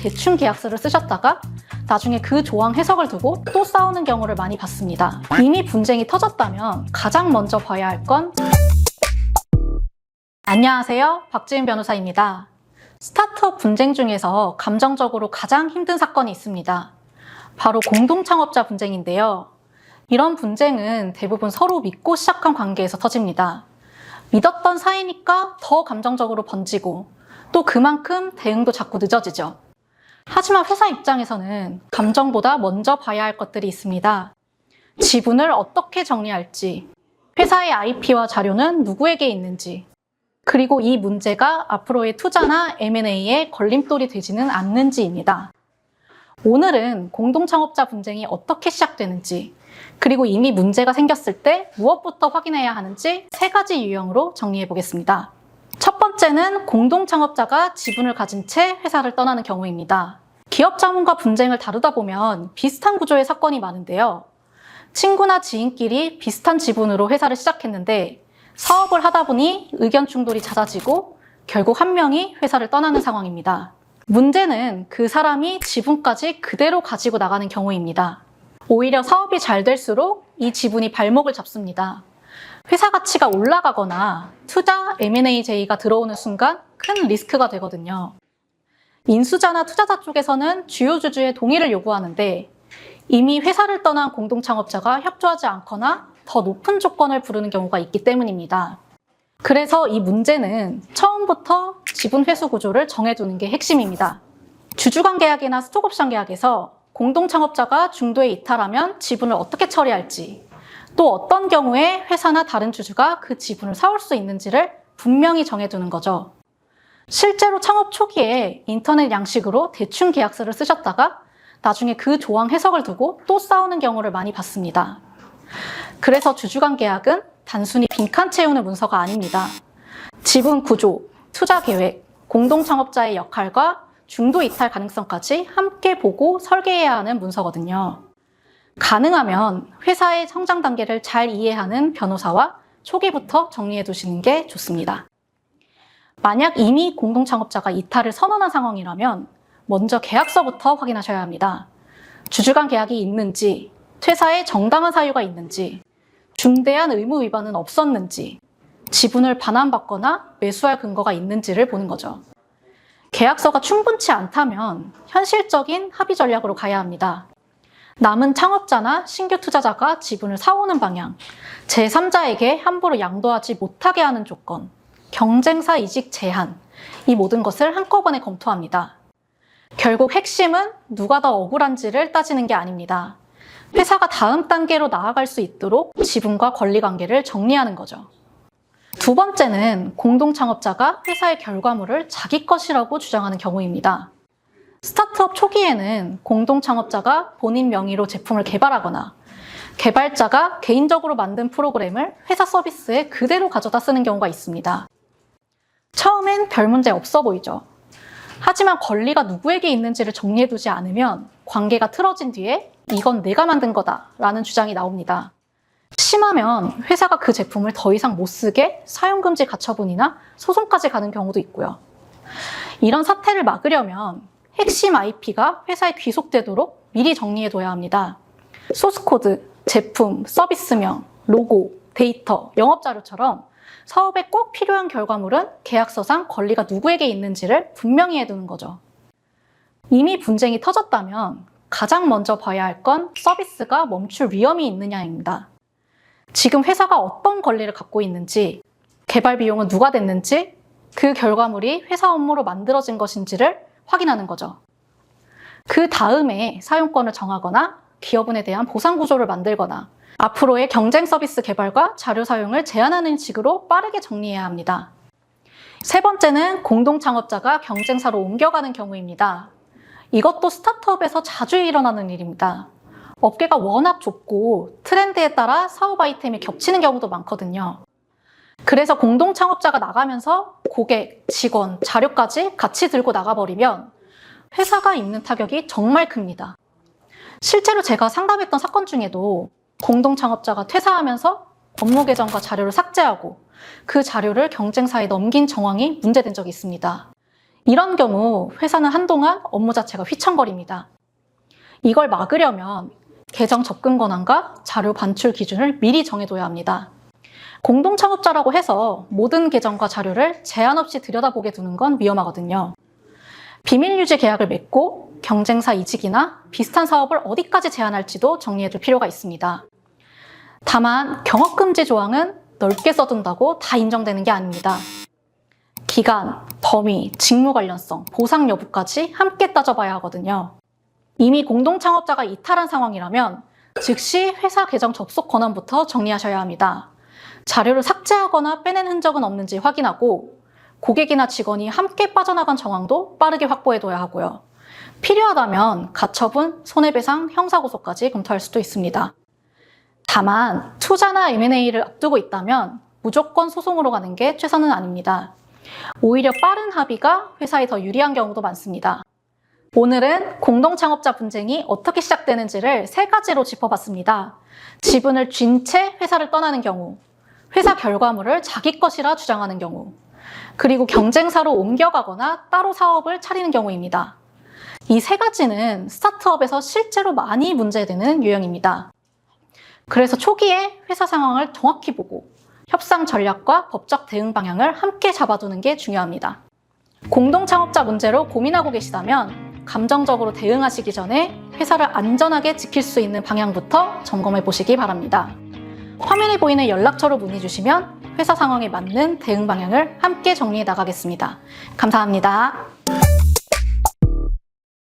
대충 계약서를 쓰셨다가 나중에 그 조항 해석을 두고 또 싸우는 경우를 많이 봤습니다. 이미 분쟁이 터졌다면 가장 먼저 봐야 할 건 안녕하세요. 박지은 변호사입니다. 스타트업 분쟁 중에서 감정적으로 가장 힘든 사건이 있습니다. 바로 공동창업자 분쟁인데요. 이런 분쟁은 대부분 서로 믿고 시작한 관계에서 터집니다. 믿었던 사이니까 더 감정적으로 번지고 또 그만큼 대응도 자꾸 늦어지죠. 하지만 회사 입장에서는 감정보다 먼저 봐야 할 것들이 있습니다. 지분을 어떻게 정리할지, 회사의 IP와 자료는 누구에게 있는지, 그리고 이 문제가 앞으로의 투자나 M&A에 걸림돌이 되지는 않는지입니다. 오늘은 공동창업자 분쟁이 어떻게 시작되는지, 그리고 이미 문제가 생겼을 때 무엇부터 확인해야 하는지 3가지 유형으로 정리해 보겠습니다. 첫 번째는 공동창업자가 지분을 가진 채 회사를 떠나는 경우입니다. 기업 자문과 분쟁을 다루다 보면 비슷한 구조의 사건이 많은데요. 친구나 지인끼리 비슷한 지분으로 회사를 시작했는데 사업을 하다 보니 의견 충돌이 잦아지고 결국 한 명이 회사를 떠나는 상황입니다. 문제는 그 사람이 지분까지 그대로 가지고 나가는 경우입니다. 오히려 사업이 잘 될수록 이 지분이 발목을 잡습니다. 회사 가치가 올라가거나 투자, M&A 제의가 들어오는 순간 큰 리스크가 되거든요. 인수자나 투자자 쪽에서는 주요 주주의 동의를 요구하는데 이미 회사를 떠난 공동창업자가 협조하지 않거나 더 높은 조건을 부르는 경우가 있기 때문입니다. 그래서 이 문제는 처음부터 지분 회수 구조를 정해두는 게 핵심입니다. 주주간 계약이나 스톡옵션 계약에서 공동창업자가 중도에 이탈하면 지분을 어떻게 처리할지, 또 어떤 경우에 회사나 다른 주주가 그 지분을 사올 수 있는지를 분명히 정해두는 거죠. 실제로 창업 초기에 인터넷 양식으로 대충 계약서를 쓰셨다가 나중에 그 조항 해석을 두고 또 싸우는 경우를 많이 봤습니다. 그래서 주주간 계약은 단순히 빈칸 채우는 문서가 아닙니다. 지분 구조, 투자 계획, 공동창업자의 역할과 중도 이탈 가능성까지 함께 보고 설계해야 하는 문서거든요. 가능하면 회사의 성장 단계를 잘 이해하는 변호사와 초기부터 정리해 두시는 게 좋습니다. 만약 이미 공동창업자가 이탈을 선언한 상황이라면 먼저 계약서부터 확인하셔야 합니다. 주주간 계약이 있는지, 퇴사에 정당한 사유가 있는지, 중대한 의무 위반은 없었는지, 지분을 반환받거나 매수할 근거가 있는지를 보는 거죠. 계약서가 충분치 않다면 현실적인 합의 전략으로 가야 합니다. 남은 창업자나 신규 투자자가 지분을 사오는 방향, 제3자에게 함부로 양도하지 못하게 하는 조건, 경쟁사 이직 제한, 이 모든 것을 한꺼번에 검토합니다. 결국 핵심은 누가 더 억울한지를 따지는 게 아닙니다. 회사가 다음 단계로 나아갈 수 있도록 지분과 권리 관계를 정리하는 거죠. 두 번째는 공동창업자가 회사의 결과물을 자기 것이라고 주장하는 경우입니다. 스타트업 초기에는 공동창업자가 본인 명의로 제품을 개발하거나 개발자가 개인적으로 만든 프로그램을 회사 서비스에 그대로 가져다 쓰는 경우가 있습니다. 처음엔 별 문제 없어 보이죠. 하지만 권리가 누구에게 있는지를 정리해두지 않으면 관계가 틀어진 뒤에 이건 내가 만든 거다 라는 주장이 나옵니다. 심하면 회사가 그 제품을 더 이상 못 쓰게 사용금지 가처분이나 소송까지 가는 경우도 있고요. 이런 사태를 막으려면 핵심 IP가 회사에 귀속되도록 미리 정리해둬야 합니다. 소스코드, 제품, 서비스명, 로고, 데이터, 영업자료처럼 사업에 꼭 필요한 결과물은 계약서상 권리가 누구에게 있는지를 분명히 해두는 거죠. 이미 분쟁이 터졌다면 가장 먼저 봐야 할 건 서비스가 멈출 위험이 있느냐입니다. 지금 회사가 어떤 권리를 갖고 있는지, 개발 비용은 누가 냈는지, 그 결과물이 회사 업무로 만들어진 것인지를 확인하는 거죠. 그 다음에 사용권을 정하거나 기여분에 대한 보상 구조를 만들거나 앞으로의 경쟁 서비스 개발과 자료 사용을 제한하는 식으로 빠르게 정리해야 합니다. 세 번째는 공동창업자가 경쟁사로 옮겨가는 경우입니다. 이것도 스타트업에서 자주 일어나는 일입니다. 업계가 워낙 좁고 트렌드에 따라 사업 아이템이 겹치는 경우도 많거든요. 그래서 공동창업자가 나가면서 고객, 직원, 자료까지 같이 들고 나가버리면 회사가 입는 타격이 정말 큽니다. 실제로 제가 상담했던 사건 중에도 공동창업자가 퇴사하면서 업무 계정과 자료를 삭제하고 그 자료를 경쟁사에 넘긴 정황이 문제된 적이 있습니다. 이런 경우 회사는 한동안 업무 자체가 휘청거립니다. 이걸 막으려면 계정 접근 권한과 자료 반출 기준을 미리 정해둬야 합니다. 공동창업자라고 해서 모든 계정과 자료를 제한 없이 들여다보게 두는 건 위험하거든요. 비밀 유지 계약을 맺고 경쟁사 이직이나 비슷한 사업을 어디까지 제한할지도 정리해둘 필요가 있습니다. 다만 경업금지 조항은 넓게 써둔다고 다 인정되는 게 아닙니다. 기간, 범위, 직무 관련성, 보상 여부까지 함께 따져봐야 하거든요. 이미 공동창업자가 이탈한 상황이라면 즉시 회사 계정 접속 권한부터 정리하셔야 합니다. 자료를 삭제하거나 빼낸 흔적은 없는지 확인하고 고객이나 직원이 함께 빠져나간 정황도 빠르게 확보해둬야 하고요. 필요하다면 가처분, 손해배상, 형사고소까지 검토할 수도 있습니다. 다만 투자나 M&A를 앞두고 있다면 무조건 소송으로 가는 게 최선은 아닙니다. 오히려 빠른 합의가 회사에 더 유리한 경우도 많습니다. 오늘은 공동창업자 분쟁이 어떻게 시작되는지를 3가지로 짚어봤습니다. 지분을 쥔 채 회사를 떠나는 경우, 회사 결과물을 자기 것이라 주장하는 경우, 그리고 경쟁사로 옮겨가거나 따로 사업을 차리는 경우입니다. 이 3가지는 스타트업에서 실제로 많이 문제되는 유형입니다. 그래서 초기에 회사 상황을 정확히 보고 협상 전략과 법적 대응 방향을 함께 잡아두는 게 중요합니다. 공동창업자 문제로 고민하고 계시다면 감정적으로 대응하시기 전에 회사를 안전하게 지킬 수 있는 방향부터 점검해 보시기 바랍니다. 화면에 보이는 연락처로 문의 주시면 회사 상황에 맞는 대응 방향을 함께 정리해 나가겠습니다. 감사합니다.